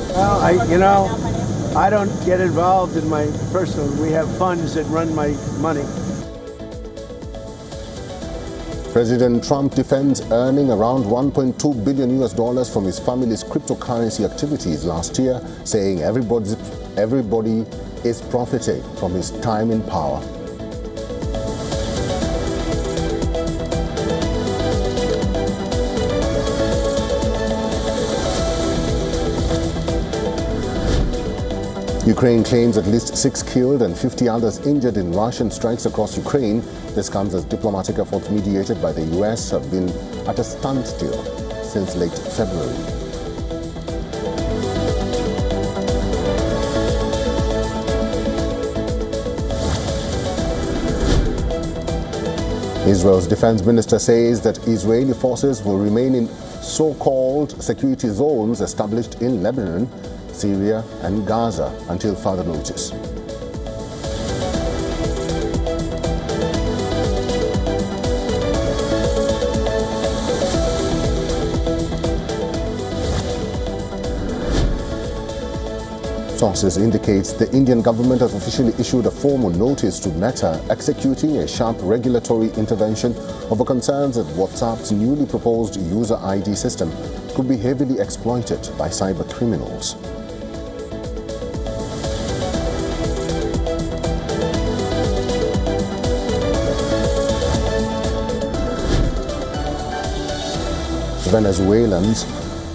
[SPEAKER 7] Well, I don't get involved in my personal. We have funds that run my money.
[SPEAKER 3] President Trump defends earning around $1.2 billion from his family's cryptocurrency activities last year, saying everybody is profiting from his time in power. Ukraine claims at least 6 killed and 50 others injured in Russian strikes across Ukraine. This comes as diplomatic efforts mediated by the US have been at a standstill since late February. Israel's defense minister says that Israeli forces will remain in so-called security zones established in Lebanon, Syria and Gaza until further notice. Sources indicate the Indian government has officially issued a formal notice to Meta executing a sharp regulatory intervention over concerns that WhatsApp's newly proposed user ID system could be heavily exploited by cyber criminals. Venezuelans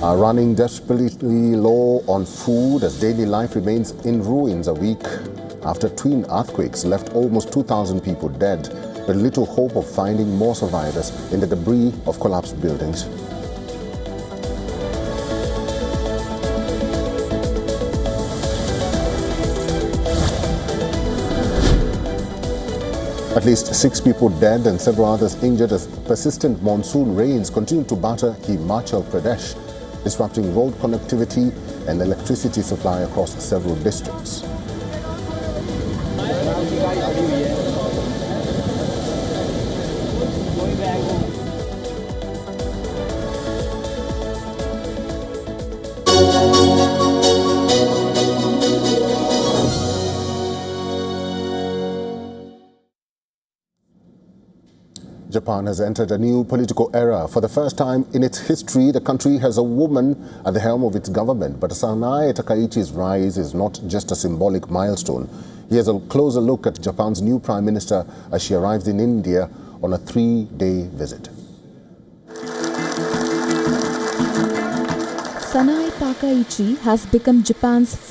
[SPEAKER 3] are running desperately low on food as daily life remains in ruins a week after twin earthquakes left almost 2,000 people dead, with little hope of finding more survivors in the debris of collapsed buildings. At least 6 people dead and several others injured as persistent monsoon rains continue to batter Himachal Pradesh, disrupting road connectivity and electricity supply across several districts. Japan has entered a new political era. For the first time in its history, the country has a woman at the helm of its government. But Sanae Takaichi's rise is not just a symbolic milestone. Here's a closer look at Japan's new Prime Minister as she arrives in India on a 3-day visit.
[SPEAKER 10] Sanae Takaichi has become Japan's first